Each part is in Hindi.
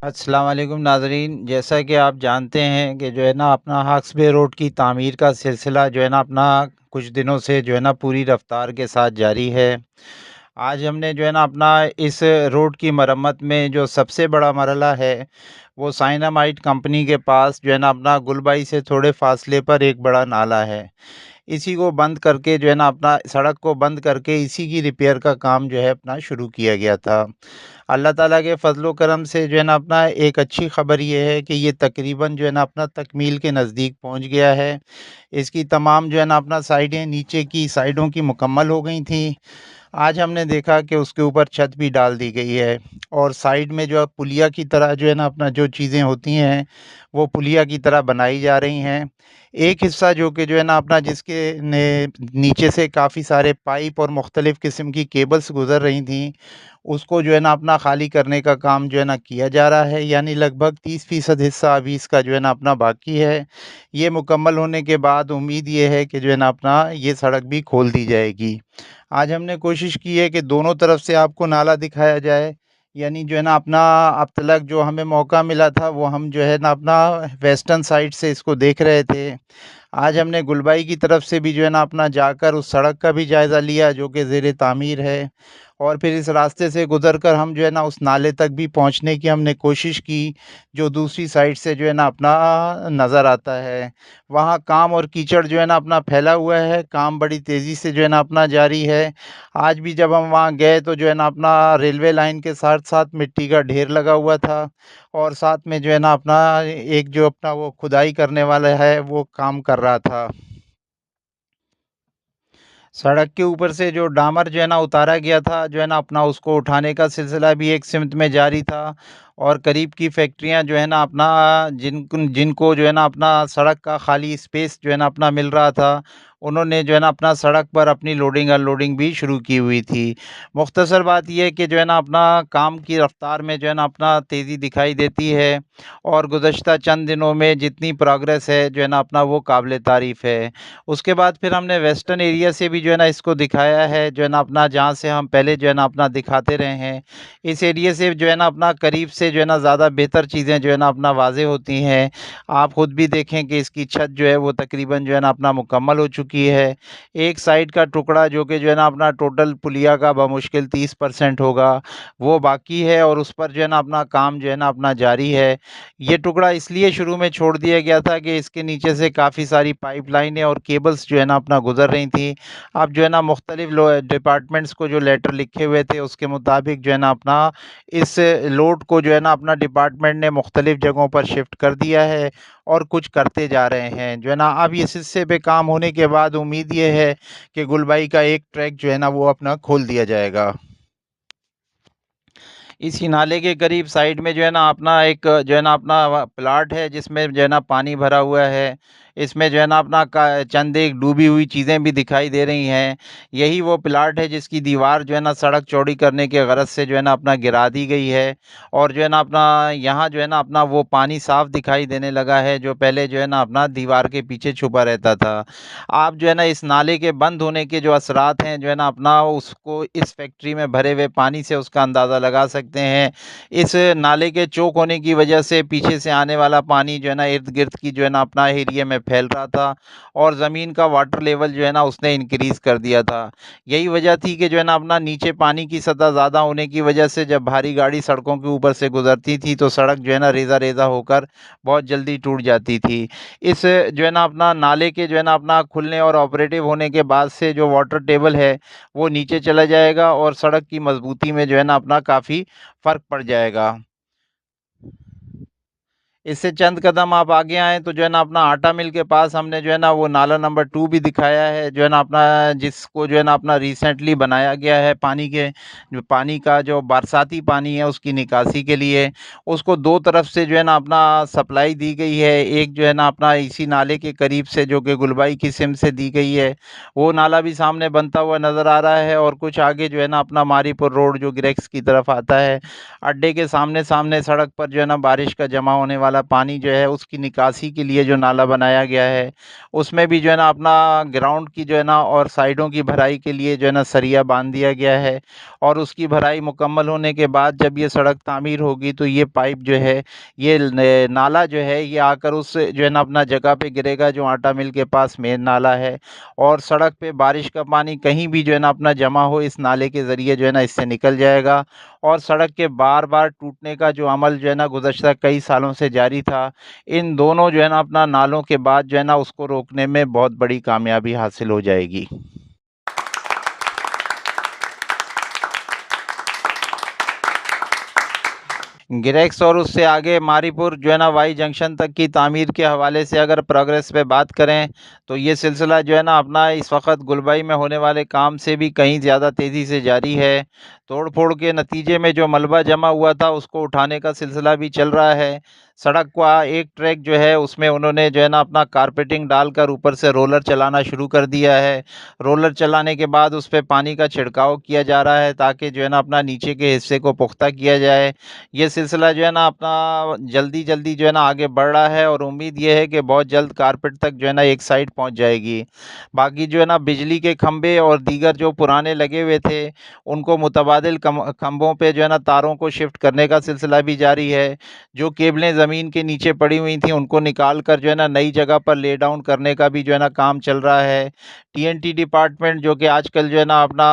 अस्सलाम वालेकुम नाज़रीन। जैसा कि आप जानते हैं कि जो है ना अपना हक्स बे रोड की तामीर का सिलसिला जो है ना अपना कुछ दिनों से जो है ना पूरी रफ़्तार के साथ जारी है। आज हमने जो है ना अपना इस रोड की मरम्मत में जो सबसे बड़ा मरहला है, वो साइनामाइट कंपनी के पास जो है ना अपना गुलबाई से थोड़े फ़ासले पर एक बड़ा नाला है। इसी को बंद करके जो है ना अपना सड़क को बंद करके इसी की रिपेयर का काम जो है अपना शुरू किया गया था। अल्लाह ताला के फ़ज़ल-ओ करम से जो है ना अपना एक अच्छी ख़बर ये है कि ये तकरीबन जो है ना अपना तकमील के नज़दीक पहुँच गया है। इसकी तमाम जो है ना अपना साइडें नीचे की साइडों की मुकम्मल हो गई थी। आज हमने देखा कि उसके ऊपर छत भी डाल दी गई है और साइड में जो पुलिया की तरह जो है ना अपना जो चीज़ें होती हैं, वो पुलिया की तरह बनाई जा रही हैं। एक हिस्सा जो कि जो है ना अपना जिसके ने नीचे से काफ़ी सारे पाइप और मुख्तलिफ़ किस्म की केबल्स गुज़र रही थीं, उसको जो है ना अपना खाली करने का काम जो है ना किया जा रहा है, यानी लगभग 30% हिस्सा अभी इसका जो है ना अपना बाकी है। ये मुकम्मल होने के बाद उम्मीद ये है कि जो है ना अपना ये सड़क भी खोल दी जाएगी। आज हमने कोशिश की है कि दोनों तरफ से आपको नाला दिखाया जाए, यानी जो है ना अपना अब तलक जो हमें मौका मिला था वो हम जो है ना अपना वेस्टर्न साइड से इसको देख रहे थे। आज हमने गुलबाई की तरफ से भी जो है ना अपना जाकर उस सड़क का भी जायज़ा लिया जो कि ज़ेरे तामीर है और फिर इस रास्ते से गुज़रकर हम जो है ना उस नाले तक भी पहुँचने की हमने कोशिश की, जो दूसरी साइड से जो है ना अपना नज़र आता है। वहाँ काम और कीचड़ जो है ना अपना फैला हुआ है, काम बड़ी तेज़ी से जो है ना अपना जारी है। आज भी जब हम वहाँ गए तो जो है ना अपना रेलवे लाइन के साथ-साथ मिट्टी का ढेर लगा हुआ था और साथ में जो है ना अपना एक जो अपना वो खुदाई करने वाला है, वो काम कर रहा था। सड़क के ऊपर से जो डामर जो है ना उतारा गया था, जो है ना अपना उसको उठाने का सिलसिला भी एक सिमत में जारी था और करीब की फैक्ट्रियाँ जो है ना अपना जिनको जो है ना अपना सड़क का खाली स्पेस जो है ना अपना मिल रहा था, उन्होंने जो है ना अपना सड़क पर अपनी लोडिंग अनलोडिंग भी शुरू की हुई थी। मुख्तसर बात ये है कि जो है ना अपना काम की रफ़्तार में जो है ना अपना तेज़ी दिखाई देती है और गुज़श्ता चंद दिनों में जितनी प्रोग्रेस है, जो है ना अपना वो काबिल तारीफ़ है। उसके बाद फिर हमने वेस्टर्न एरिया से भी जो है ना इसको दिखाया है, जो है ना अपना जहाँ से हम पहले जो है ना अपना दिखाते रहे हैं। इस एरिया से जो है ना अपना करीब से जो है ना ज़्यादा बेहतर चीज़ें जो है ना अपना वाज़ेह होती हैं। आप खुद भी देखें कि इसकी छत जो है वो तकरीबन जो है ना अपना मुकम्मल हो चुकी है। एक साइड का टुकड़ा जो कि जो है ना अपना टोटल पुलिया का बमुश्किल 30% होगा, वो बाकी है और उस पर जो है ना अपना काम जो है ना अपना जारी है। ये टुकड़ा इसलिए शुरू में छोड़ दिया गया था कि इसके नीचे से काफ़ी सारी पाइपलाइनें और केबल्स जो है ना अपना गुज़र रही थी। अब जो है ना मुख्तलिफ़ लो डिपार्टमेंट्स को जो लेटर लिखे हुए थे उसके मुताबिक जो है ना अपना इस लोड को जो है ना अपना डिपार्टमेंट ने मुख्तलिफ़ जगहों पर शिफ्ट कर दिया है और कुछ करते जा रहे हैं। जो है ना अब इस हिस्से पे काम होने के बाद उम्मीद ये है कि गुलबाई का एक ट्रैक जो है ना वो अपना खोल दिया जाएगा। इसी नाले के करीब साइड में जो है ना अपना एक जो है ना अपना प्लाट है जिसमें जो है ना पानी भरा हुआ है। इसमें जो है ना अपना का चंद एक डूबी हुई चीज़ें भी दिखाई दे रही हैं। यही वो प्लाट है जिसकी दीवार जो है ना सड़क चौड़ी करने के गरज से जो है ना अपना गिरा दी गई है और जो है ना अपना यहाँ जो है ना अपना वो पानी साफ दिखाई देने लगा है जो पहले जो है ना अपना दीवार के पीछे छुपा रहता था। आप जो है ना इस नाले के बंद होने के जो असरात हैं जो है ना अपना उसको इस फैक्ट्री में भरे हुए पानी से उसका अंदाज़ा लगा सकते हैं। इस नाले के चौक होने की वजह से पीछे से आने वाला पानी जो है ना इर्द-गिर्द की जो है ना अपना एरिया में फैल रहा था और ज़मीन का वाटर लेवल जो है ना उसने इंक्रीज़ कर दिया था। यही वजह थी कि जो है ना अपना नीचे पानी की सतह ज़्यादा होने की वजह से जब भारी गाड़ी सड़कों के ऊपर से गुज़रती थी तो सड़क जो है ना रेज़ा-रेज़ा होकर बहुत जल्दी टूट जाती थी। इस जो है ना अपना नाले के जो है ना अपना खुलने और ऑपरेटिव होने के बाद से जो वाटर टेबल है, वो नीचे चला जाएगा और सड़क की मज़बूती में जो है ना अपना काफ़ी फ़र्क पड़ जाएगा। इससे चंद कदम आप आगे आएँ तो जो है ना अपना आटा मिल के पास हमने जो है ना वो नाला नंबर 2 भी दिखाया है, जो है ना अपना जिसको जो है ना अपना रिसेंटली बनाया गया है पानी के जो पानी का जो बरसाती पानी है उसकी निकासी के लिए। उसको 2 तरफ से जो है ना अपना सप्लाई दी गई है। एक जो है ना अपना इसी नाले के करीब से जो कि गुलबाई की सिम से दी गई है, वो नाला भी सामने बनता हुआ नज़र आ रहा है और कुछ आगे जो है ना अपना मारीपुर रोड जो ग्रेक्स की तरफ आता है, अड्डे के सामने-सामने सड़क पर जो है ना बारिश का जमा होने वाला वाला पानी जो है उसकी निकासी के लिए जो नाला बनाया गया है, उसमें भी जो है ना अपना ग्राउंड की जो है ना और साइडों की भराई के लिए जो है ना सरिया बाँध दिया गया है। और उसकी भराई मुकम्मल होने के बाद जब ये सड़क तामीर होगी तो ये पाइप जो है, ये नाला जो है ये आकर उस जो है ना अपना जगह पे गिरेगा जो आटा मिल के पास मेन नाला है। और सड़क पे बारिश का पानी कहीं भी जो है ना अपना जमा हो इस नाले के ज़रिए जो है ना इससे निकल जाएगा। और सड़क के बार-बार टूटने का जो अमल जो है ना गुज़श्ता कई सालों से जारी था, इन दोनों जो है ना अपना नालों के बाद जो है ना उसको रोकने में बहुत बड़ी कामयाबी हासिल हो जाएगी। गिरेक्स और उससे आगे मारीपुर जो है ना वाई जंक्शन तक की तामीर के हवाले से अगर प्रोग्रेस पे बात करें, तो ये सिलसिला जो है ना अपना इस वक़्त गुलबई में होने वाले काम से भी कहीं ज़्यादा तेज़ी से जारी है। तोड़-फोड़ के नतीजे में जो मलबा जमा हुआ था उसको उठाने का सिलसिला भी चल रहा है। सड़क का एक ट्रैक जो है उसमें उन्होंने जो है ना अपना कारपेटिंग डालकर ऊपर से रोलर चलाना शुरू कर दिया है। रोलर चलाने के बाद उस पे पानी का छिड़काव किया जा रहा है ताकि जो है ना अपना नीचे के हिस्से को पुख्ता किया जाए। ये सिलसिला जो है ना अपना जल्दी-जल्दी जो है ना आगे बढ़ रहा है और उम्मीद ये है कि बहुत जल्द कारपेट तक जो है ना एक साइड पहुँच जाएगी। बाकी जो है ना बिजली के खंभे और दीगर जो पुराने लगे हुए थे, उनको मुतबादिल खंभों पे जो है ना तारों को शिफ्ट करने का सिलसिला भी जारी है। जो केबलें ज़मीन के नीचे पड़ी हुई थी, उनको निकाल कर जो है ना नई जगह पर ले डाउन करने का भी जो है ना काम चल रहा है। टीएनटी डिपार्टमेंट जो कि आजकल जो है ना अपना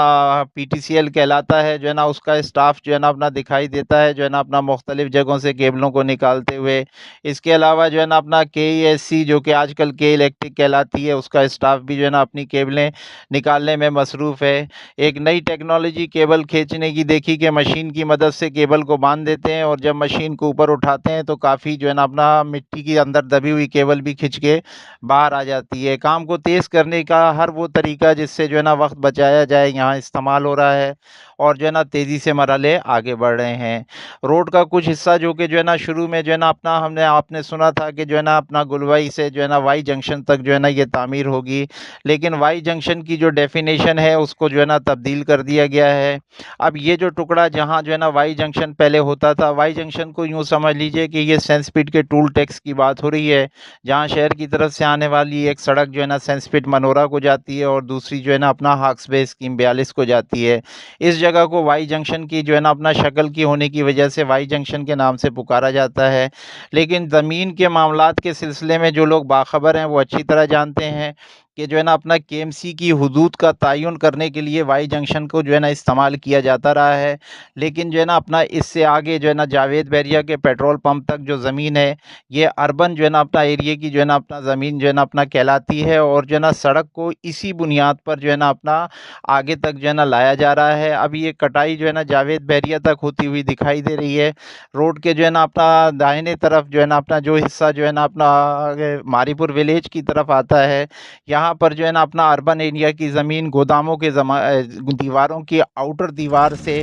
पीटीसीएल कहलाता है, जो है ना उसका स्टाफ जो है ना अपना दिखाई देता है, जो है ना अपना मुख्तलिफ जगहों से केबलों को निकालते हुए। इसके अलावा जो है ना अपना केईएससी जो कि आजकल के इलेक्ट्रिक कहलाती है, उसका स्टाफ भी जो है ना अपनी केबलें निकालने में मसरूफ़ है। एक नई टेक्नोलॉजी केबल खींचने की देखी कि मशीन की मदद से केबल को बाँध देते हैं और जब मशीन को ऊपर उठाते हैं तो काफ़ी जो है ना अपना मिट्टी के अंदर दबी हुई केबल भी खिंच के बाहर आ जाती है। काम को तेज़ करने का हर वो तरीका जिससे जो है ना वक़्त बचाया जाए यहाँ इस्तेमाल हो रहा है और जो है ना तेज़ी से मरहले आगे बढ़ रहे हैं। रोड का कुछ हिस्सा जो कि जो है ना शुरू में जो है ना अपना हमने आपने सुना था कि जो है ना अपना गुलवई से जो है ना वाई जंक्शन तक जो है ना ये तामीर होगी। लेकिन वाई जंक्शन की जो डेफ़िनेशन है उसको जो है ना तब्दील कर दिया गया है। अब ये जो टुकड़ा जहाँ जो है ना वाई जंक्शन पहले होता था, वाई जंक्शन को यूँ समझ लीजिए कि ये सेंसपीट के टूल टैक्स की बात हो रही है। जहाँ शहर की तरफ से आने वाली एक सड़क जो है ना सेंसपीट मनोरा को जाती है और दूसरी जो है ना अपना हॉक्सबे स्कीम 42 को जाती है। इस जगह को वाई जंक्शन की जो है ना अपना शक्ल की होने की वजह से वाई जंक्शन के नाम से पुकारा जाता है। लेकिन ज़मीन के मामलात के सिलसिले में जो लोग बाखबर हैं वो अच्छी तरह जानते हैं कि जो है ना अपना केएमसी की हुदूद का तयन करने के लिए वाई जंक्शन को जो है ना इस्तेमाल किया जाता रहा है। लेकिन जो है ना अपना इससे आगे जो है ना जावेद बहरिया के पेट्रोल पंप तक जो ज़मीन है, ये अर्बन जो है ना अपना एरिया की जो है ना अपना ज़मीन जो है ना अपना कहलाती है और जो है ना सड़क को इसी बुनियाद पर जो है ना अपना आगे तक जो है ना लाया जा रहा है। अब ये कटाई जो है ना जावेद बहरिया तक होती हुई दिखाई दे रही है। रोड के जो है ना अपना दाहिने तरफ जो है ना अपना जो हिस्सा जो है ना अपना मारीपुर विलेज की तरफ आता है, यहाँ पर जो है ना अपना अर्बन एरिया की ज़मीन गोदामों के दीवारों की आउटर दीवार से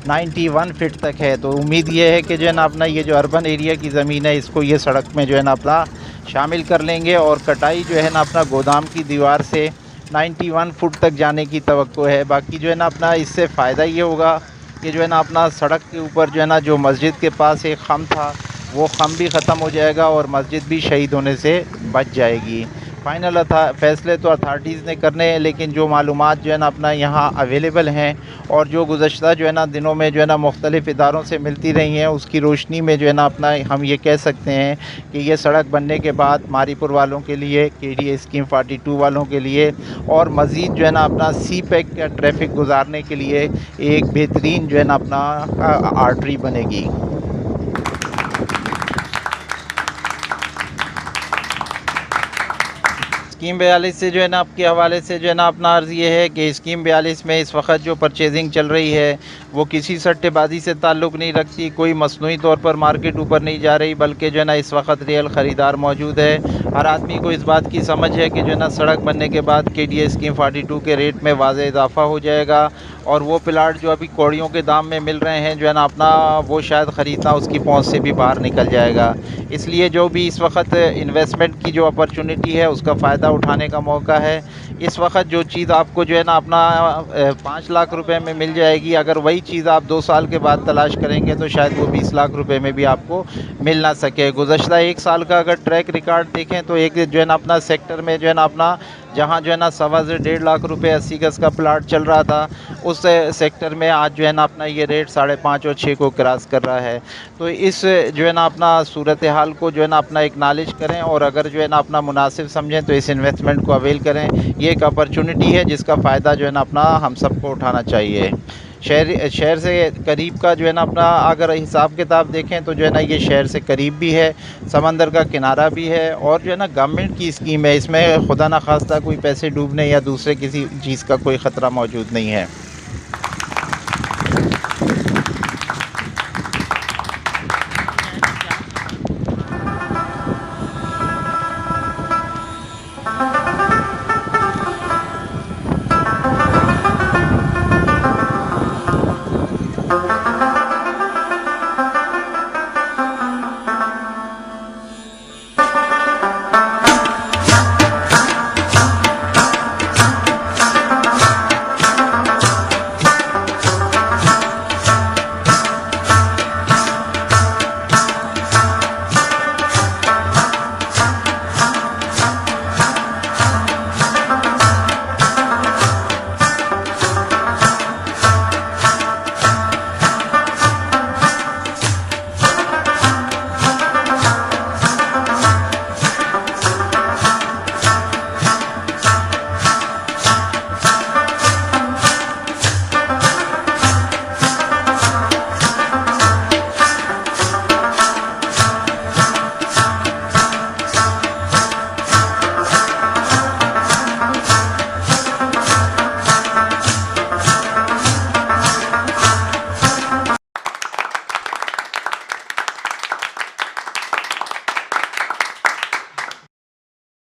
91 फीट तक है। तो उम्मीद ये है कि जो है ना अपना ये जो अर्बन एरिया की ज़मीन है इसको ये सड़क में जो है ना अपना शामिल कर लेंगे और कटाई जो है ना अपना गोदाम की दीवार से 91 फुट तक जाने की तवक्को है। बाकी जो है ना अपना इससे फ़ायदा ये होगा कि जो है ना अपना सड़क के ऊपर जो है ना जो मस्जिद के पास एक खम्भ था, वो खम्भ भी ख़त्म हो जाएगा और मस्जिद भी शहीद होने से बच जाएगी। फ़ाइनल फ़ैसले तो अथॉरिटीज़ ने करने हैं, लेकिन जो मालूमात जो है ना अपना यहाँ अवेलेबल हैं और जो गुज़श्ता जो है ना दिनों में जो है ना मुख्तलिफ़ इदारों से मिलती रही हैं, उसकी रोशनी में जो है ना अपना हम ये कह सकते हैं कि ये सड़क बनने के बाद मारीपुर वालों के लिए, केडीए स्कीम 42 वालों के लिए और मज़ीद जो है ना अपना सी पैक का ट्रैफ़िक गुज़ारने के लिए एक बेहतरीन जो है ना अपना आर्टरी बनेगी। स्कीम 42 से जो है ना आपके हवाले से जो है ना अपना अर्ज़ ये है कि स्कीम 42 में इस वक्त जो परचेजिंग चल रही है वो किसी सट्टेबाजी से ताल्लुक़ नहीं रखती, कोई मसनूई तौर पर मार्केट ऊपर नहीं जा रही, बल्कि जो है ना इस वक्त रियल ख़रीदार मौजूद है। हर आदमी को इस बात की समझ है कि जो है ना सड़क बनने के बाद केडीए स्कीम 42 के रेट में वाज़े इजाफ़ा हो जाएगा और वो प्लाट जो अभी कौड़ियों के दाम में मिल रहे हैं जो है ना अपना वो शायद ख़रीदना उसकी पहुँच से भी बाहर निकल जाएगा। इसलिए जो भी इस वक्त इन्वेस्टमेंट की जो अपॉर्चुनिटी है उसका फ़ायदा उठाने का मौका है। इस वक़्त जो चीज़ आपको जो है ना अपना 5 लाख रुपए में मिल जाएगी, अगर वही चीज़ आप 2 साल के बाद तलाश करेंगे तो शायद वो 20 लाख रुपए में भी आपको मिल ना सके। गुज़श्ता 1 साल का अगर ट्रैक रिकॉर्ड देखें तो एक जो है ना अपना सेक्टर में जो है ना अपना जहाँ जो है ना सवा से 1.5 लाख रुपए 80 गज़ का प्लाट चल रहा था, उस सेक्टर में आज जो है ना अपना ये रेट 5.5 और 6 को क्रॉस कर रहा है। तो इस जो है ना अपना सूरत हाल को जो है ना अपना एक्नॉलेज करें और अगर जो है ना अपना मुनासिब समझें तो इस इन्वेस्टमेंट को अवेल करें। ये एक अपॉर्चुनिटी है जिसका फ़ायदा जो है ना अपना हम सबको उठाना चाहिए। शहर से करीब का जो है ना अपना अगर हिसाब किताब देखें तो जो है ना ये शहर से करीब भी है, समंदर का किनारा भी है और जो है ना गवर्नमेंट की स्कीम है, इसमें खुदा ना खास्ता कोई पैसे डूबने या दूसरे किसी चीज़ का कोई ख़तरा मौजूद नहीं है।